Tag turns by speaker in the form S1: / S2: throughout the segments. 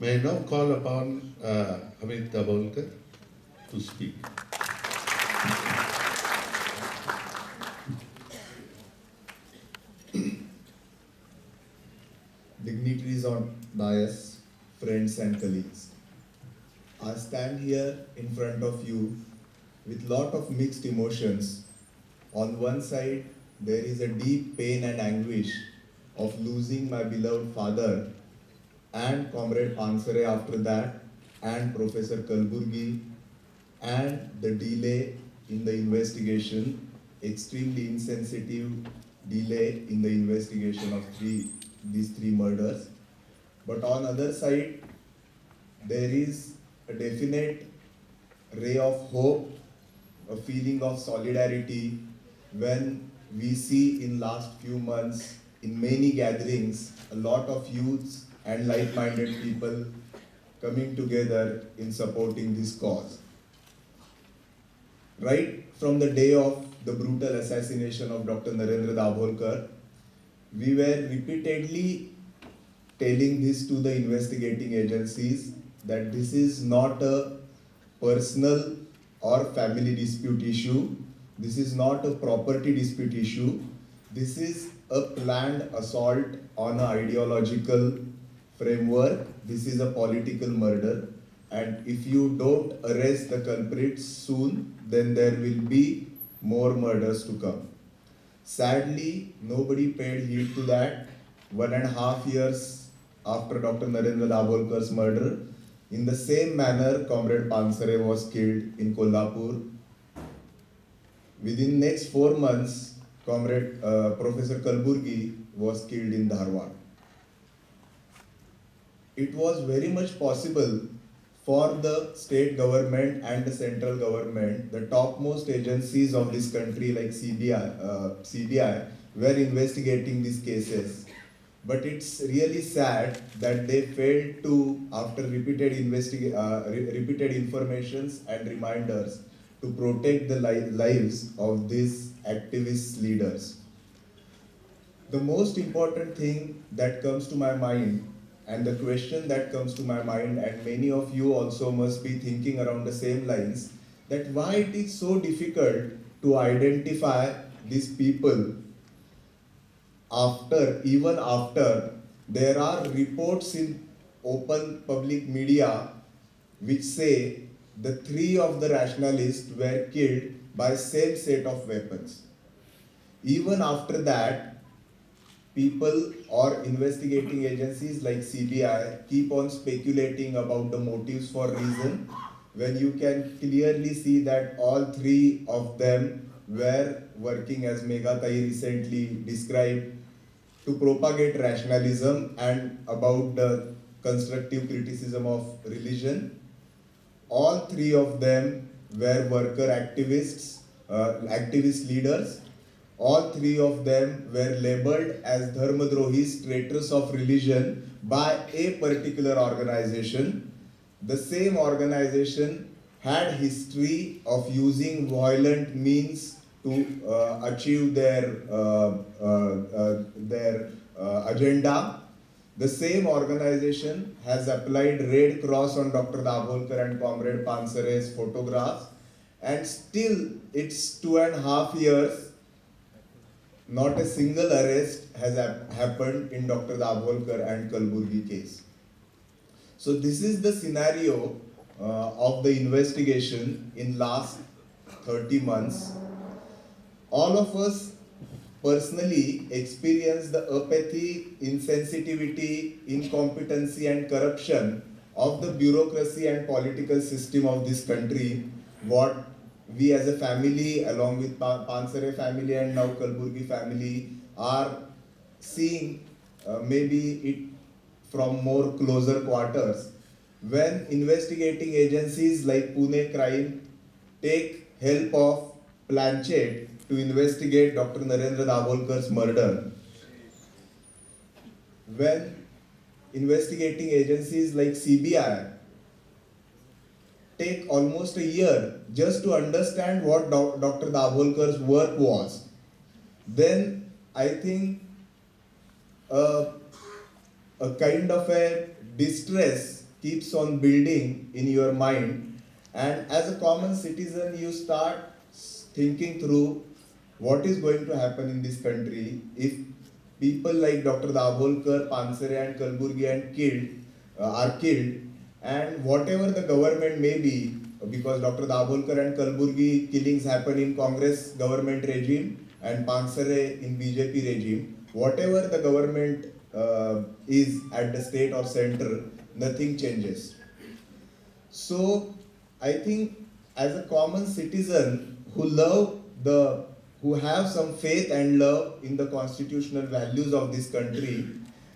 S1: May I now call upon Hamid Dhabolkar to speak.
S2: Dignitaries on dais, friends and colleagues. I stand here in front of you with lot of mixed emotions. On one side, there is a deep pain and anguish of losing my beloved father and Comrade Pansare after that, and Professor Kalburgi, and the delay in the investigation, extremely insensitive delay in the investigation of these three murders. But on other side, there is a definite ray of hope, a feeling of solidarity when we see in last few months in many gatherings a lot of youths and like-minded people coming together in supporting this cause. Right from the day of the brutal assassination of Dr. Narendra Dhabolkar, we were repeatedly telling this to the investigating agencies that this is not a personal or family dispute issue. This is not a property dispute issue. This is a planned assault on an ideological framework. This is a political murder. And if you don't arrest the culprits soon, then there will be more murders to come. Sadly, nobody paid heed to that. 1.5 years after Dr. Narendra Dhabolkar's murder, in the same manner, Comrade Pansare was killed in Kolhapur. Within next 4 months, Comrade Professor Kalburgi was killed in Dharwad. It was very much possible for the state government and the central government, the topmost agencies of this country like CBI were investigating these cases. But it's really sad that they failed to, after repeated informations and reminders, to protect the lives of these activist leaders. The most important thing that comes to my mind, and the question that comes to my mind, and many of you also must be thinking around the same lines, that why it is so difficult to identify these people even after there are reports in open public media which say the three of the rationalists were killed by same set of weapons. Even after that, people or investigating agencies like CBI keep on speculating about the motives for reason, when you can clearly see that all three of them were working, as Meghatai recently described, to propagate rationalism and about the constructive criticism of religion. All three of them were worker activists, activist leaders. All three of them were labeled as dharmadrohis, traitors of religion, by a particular organization. The same organization had history of using violent means to achieve their agenda. The same organization has applied Red Cross on Dr. Dhabolkar and Comrade Pansare's photographs, and still it's 2.5 years, not a single arrest has happened in Dr. Dhabolkar and Kalburgi case. So this is the scenario of the investigation in last 30 months. All of us personally experience the apathy, insensitivity, incompetency and corruption of the bureaucracy and political system of this country. What we as a family, along with Pansare family and now Kalburgi family, are seeing maybe it from more closer quarters, when investigating agencies like Pune Crime take help of Planchet to investigate Dr. Narendra Dhabolkar's murder, when investigating agencies like CBI take almost a year just to understand what Dr. Dhabolkar's work was, then I think a kind of a distress keeps on building in your mind, and as a common citizen you start thinking through what is going to happen in this country if people like Dr. Dhabolkar, Pansare and Kalburgi are killed, and whatever the government may be, because Dr. Dhabolkar and Kalburgi killings happen in Congress government regime and Pansare in BJP regime, whatever the government is at the state or center, nothing changes. So I think as a common citizen who have some faith and love in the constitutional values of this country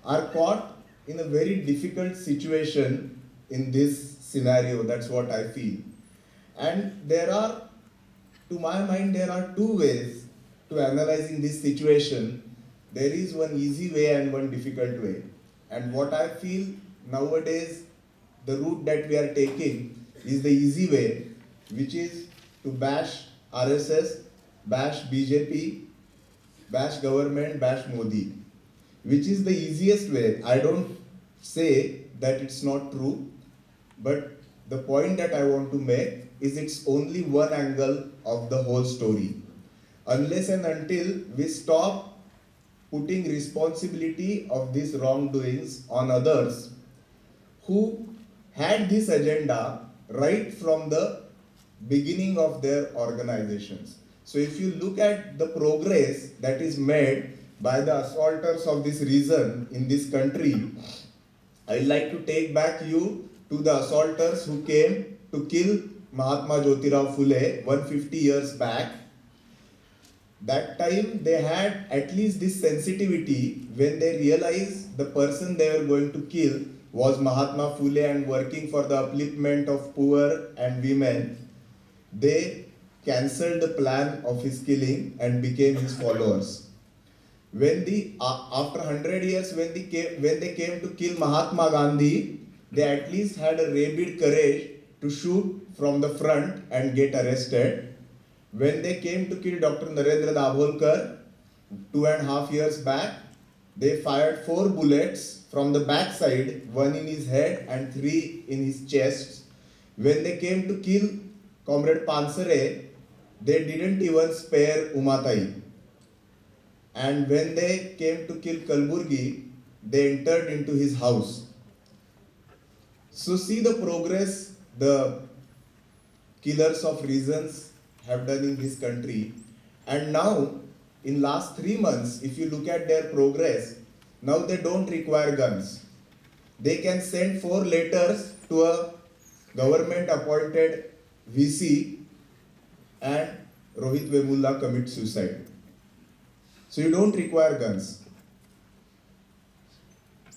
S2: are caught in a very difficult situation in this scenario. That's what I feel. And to my mind, there are two ways to analyzing this situation. There is one easy way and one difficult way. And what I feel nowadays, the route that we are taking is the easy way, which is to bash RSS, bash BJP, bash government, bash Modi, which is the easiest way. I don't say that it's not true, but the point that I want to make is it's only one angle of the whole story. Unless and until we stop putting responsibility of these wrongdoings on others who had this agenda right from the beginning of their organizations. So if you look at the progress that is made by the assaulters of this reason in this country, I'd like to take back you to the assaulters who came to kill Mahatma Jyotirao Phule 150 years back. That time they had at least this sensitivity when they realized the person they were going to kill was Mahatma Phule and working for the upliftment of poor and women. They cancelled the plan of his killing and became his followers. After 100 years, when they came to kill Mahatma Gandhi, they at least had a rabid courage to shoot from the front and get arrested. When they came to kill Dr. Narendra Dhabolkar 2.5 years back, they fired 4 bullets from the backside, 1 in his head and 3 in his chest. When they came to kill Comrade Pansare, they didn't even spare Umatai. And when they came to kill Kalburgi, they entered into his house. So see the progress the killers of reasons have done in this country. And now, in last 3 months, if you look at their progress, now they don't require guns. They can send 4 letters to a government appointed VC and Rohit Vemulla commits suicide. So you don't require guns.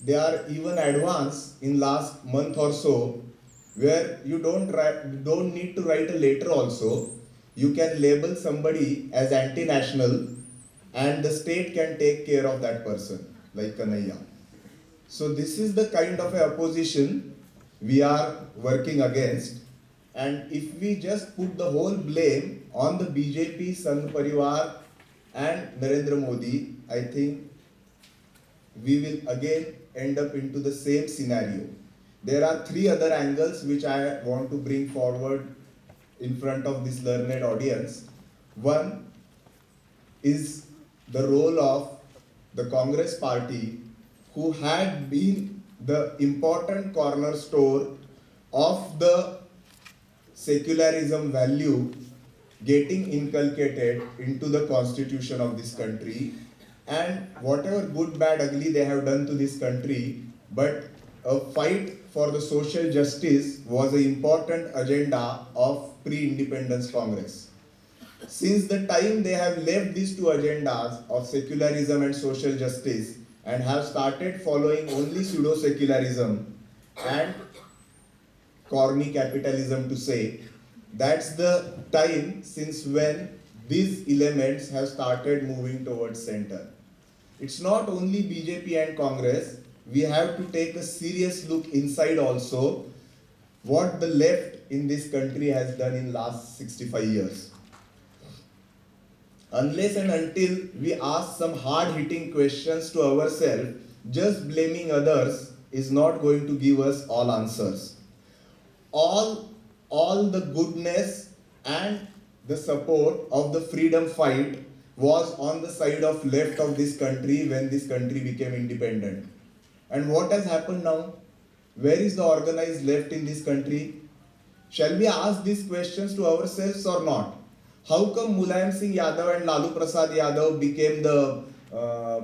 S2: They are even advanced in last month or so, where you don't need to write a letter also. You can label somebody as anti-national and the state can take care of that person, like Kanhaiya. So this is the kind of a opposition we are working against. And if we just put the whole blame on the BJP, Sangh Parivar and Narendra Modi, I think we will again end up into the same scenario. There are 3 other angles which I want to bring forward in front of this learned audience. One is the role of the Congress party, who had been the important cornerstone of the secularism value getting inculcated into the constitution of this country, and whatever good, bad, ugly they have done to this country, but a fight for the social justice was an important agenda of pre-independence Congress. Since the time they have left these 2 agendas of secularism and social justice and have started following only pseudo-secularism and corny capitalism to say, that's the time since when these elements have started moving towards center. It's not only BJP and Congress, we have to take a serious look inside also what the left in this country has done in last 65 years. Unless and until we ask some hard-hitting questions to ourselves, just blaming others is not going to give us all answers. All the goodness and the support of the freedom fight was on the side of left of this country when this country became independent. And what has happened now? Where is the organized left in this country? Shall we ask these questions to ourselves or not? How come Mulayam Singh Yadav and Lalu Prasad Yadav became the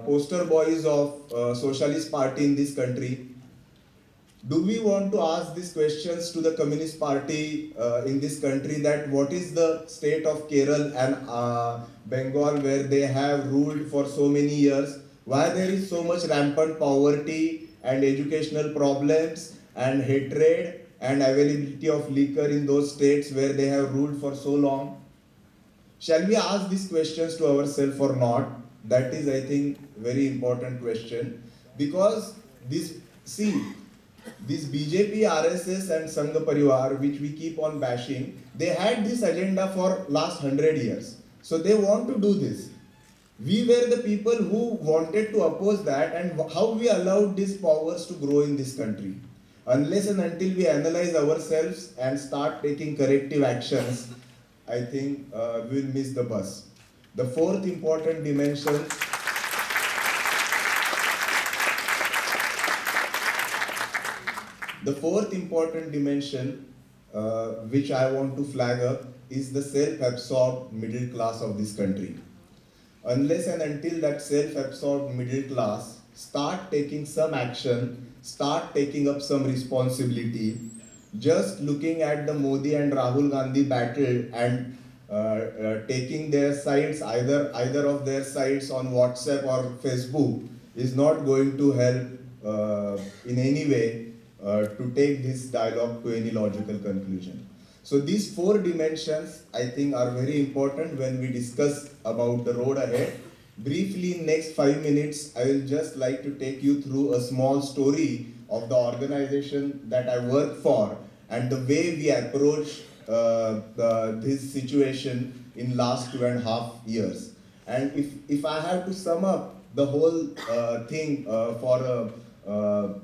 S2: poster boys of Socialist Party in this country? Do we want to ask these questions to the Communist Party in this country, that what is the state of Kerala and Bengal, where they have ruled for so many years? Why there is so much rampant poverty and educational problems and hatred and availability of liquor in those states where they have ruled for so long? Shall we ask these questions to ourselves or not? That is, I think, very important question, because this BJP, RSS and Sangha Parivar, which we keep on bashing, they had this agenda for last 100 years. So they want to do this. We were the people who wanted to oppose that, and how we allowed these powers to grow in this country. Unless and until we analyze ourselves and start taking corrective actions, I think we'll miss the bus. The fourth important dimension which I want to flag up is the self-absorbed middle class of this country. Unless and until that self-absorbed middle class start taking some action, start taking up some responsibility, just looking at the Modi and Rahul Gandhi battle and taking their sides, either of their sides on WhatsApp or Facebook, is not going to help in any way to take this dialogue to any logical conclusion. So these four dimensions, I think, are very important when we discuss about the road ahead. Briefly, in next 5 minutes, I will just like to take you through a small story of the organization that I work for and the way we approach this situation in last 2.5 years. And if I have to sum up the whole thing for a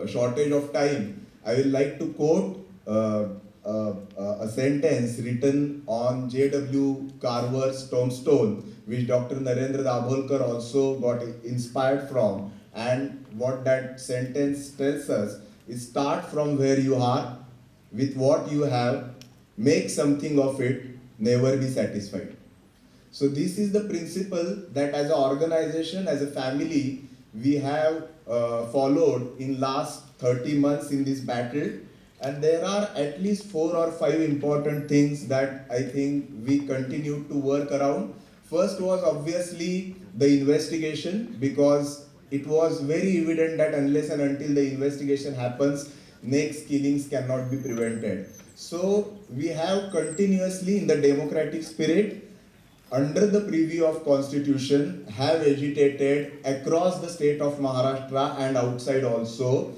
S2: shortage of time, I will like to quote a sentence written on J.W. Carver's tombstone, which Dr. Narendra Dhabolkar also got inspired from. And what that sentence tells us is, start from where you are, with what you have, make something of it, never be satisfied. So this is the principle that as an organization, as a family, we have followed in last 30 months in this battle. And there are at least 4 or 5 important things that I think we continue to work around. First was obviously the investigation, because it was very evident that unless and until the investigation happens, next killings cannot be prevented. So we have continuously, in the democratic spirit, under the preview of constitution, have agitated across the state of Maharashtra and outside also.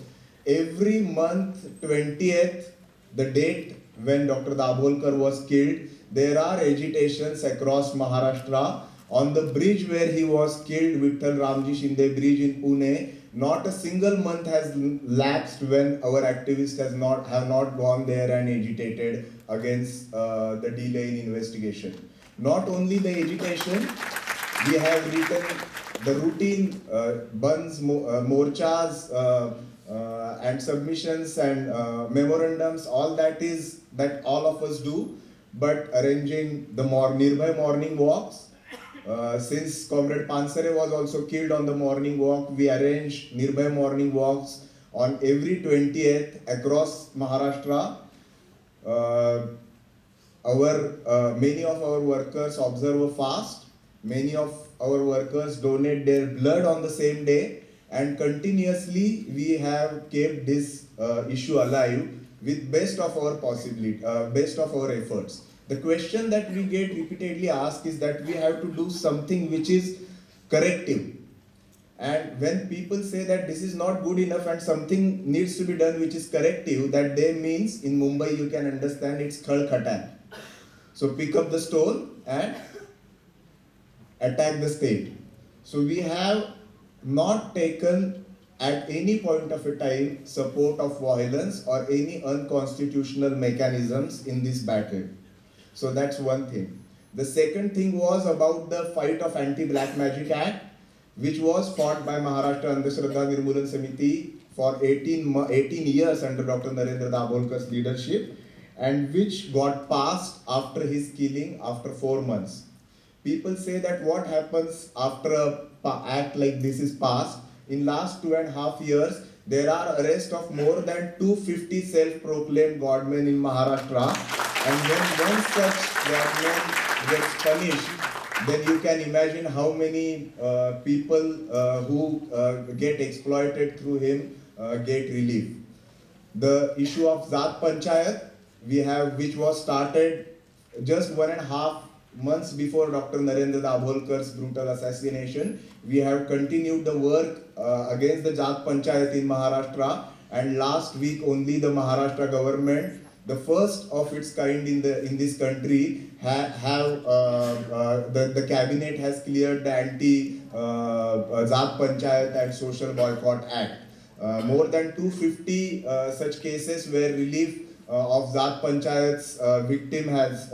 S2: Every month, 20th, the date when Dr. Dhabolkar was killed, there are agitations across Maharashtra. On the bridge where he was killed, Vittal Ramji Shinde Bridge in Pune, not a single month has lapsed when our activists have not gone there and agitated against the delay in investigation. Not only the agitation, we have written the routine bunds, morchas, and submissions and memorandums, all that all of us do, but arranging the Nirbhay morning walks. Since Comrade Pansare was also killed on the morning walk, we arranged Nirbhay morning walks on every 20th across Maharashtra. Many of our workers observe a fast. Many of our workers donate their blood on the same day, and continuously we have kept this issue alive with best of our efforts. The question that we get repeatedly asked is that we have to do something which is corrective. And when people say that this is not good enough and something needs to be done which is corrective, that they means in Mumbai you can understand it's khal khatan. So pick up the stone and attack the state. So we have not taken at any point of a time support of violence or any unconstitutional mechanisms in this battle. So that's one thing. The second thing was about the fight of Anti-Black Magic Act, which was fought by Maharashtra Andhashraddha Nirmulan Samiti for 18 years under Dr. Narendra Dhabolkar's leadership, and which got passed after his killing after 4 months. People say that what happens after a act like this is passed? In last 2.5 years, there are arrests of more than 250 self-proclaimed godmen in Maharashtra, and when one such godman gets punished, then you can imagine how many people who get exploited through him get relief. The issue of Zat Panchayat, which was started just 1.5 months before Dr. Narendra Dhabolkar's brutal assassination. We have continued the work against the Zat Panchayat in Maharashtra, and last week only the Maharashtra government, the first of its kind in this country, the cabinet has cleared the anti-Zat Panchayat and Social Boycott Act. More than 250 such cases where relief of Zat Panchayat's victim has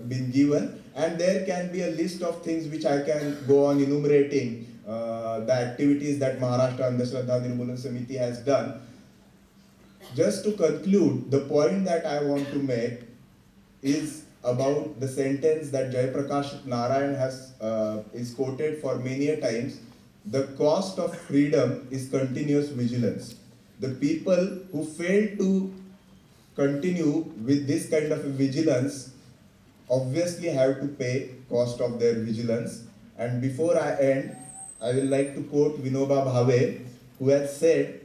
S2: been given, and there can be a list of things which I can go on enumerating the activities that Maharashtra Andhashraddha Nirmulan Samiti has done. Just to conclude, the point that I want to make is about the sentence that Jayaprakash Narayan is quoted for many a times: the cost of freedom is continuous vigilance. The people who fail to continue with this kind of vigilance obviously have to pay cost of their vigilance. And before I end, I will like to quote Vinoba Bhave, who has said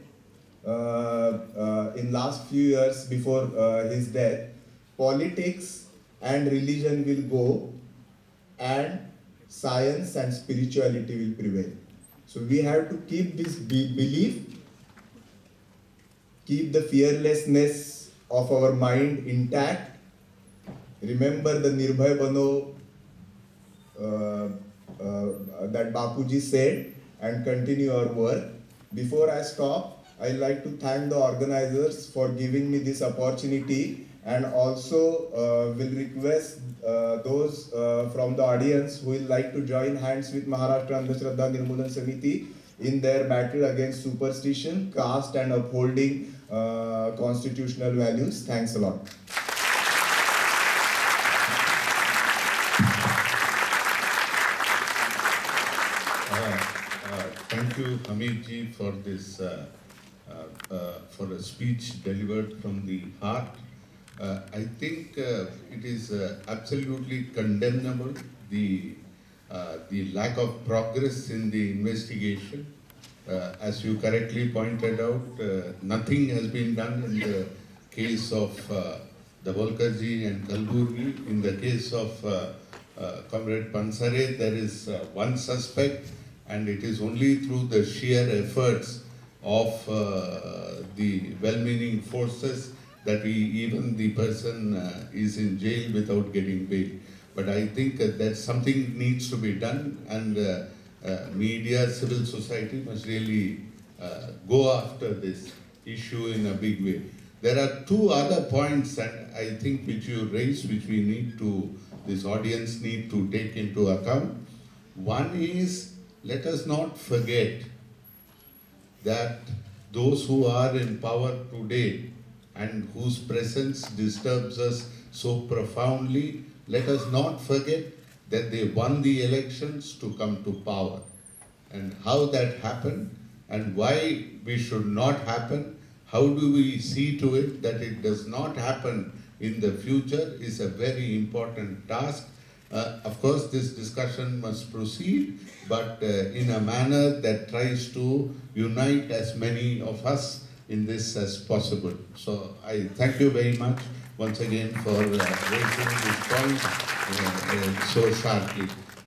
S2: in last few years before his death, politics and religion will go and science and spirituality will prevail. So we have to keep this belief, keep the fearlessness of our mind intact. Remember the Nirbhay Bano that Bapuji said, and continue our work. Before I stop, I'd like to thank the organizers for giving me this opportunity, and also will request those from the audience who will like to join hands with Maharashtra Andhashraddha Nirmulan Samiti in their battle against superstition, caste and upholding constitutional values. Thanks a lot.
S1: Thank you, Hamid ji, for this for a speech delivered from the heart. I think it is absolutely condemnable, the lack of progress in the investigation. As you correctly pointed out, nothing has been done in the case of Dhabolkar ji and Kalburgi. In the case of Comrade Pansare, there is one suspect, and it is only through the sheer efforts of the well-meaning forces that even the person is in jail without getting bail. But I think that something needs to be done, and media, civil society must really go after this issue in a big way. There are two other points that I think which you raised, which we need to, this audience need to take into account. One is, let us not forget that those who are in power today and whose presence disturbs us so profoundly, let us not forget that they won the elections to come to power. And how that happened and why we should not happen, how do we see to it that it does not happen in the future is a very important task. Of course, this discussion must proceed, but in a manner that tries to unite as many of us in this as possible. So I thank you very much once again for raising this point so sharply.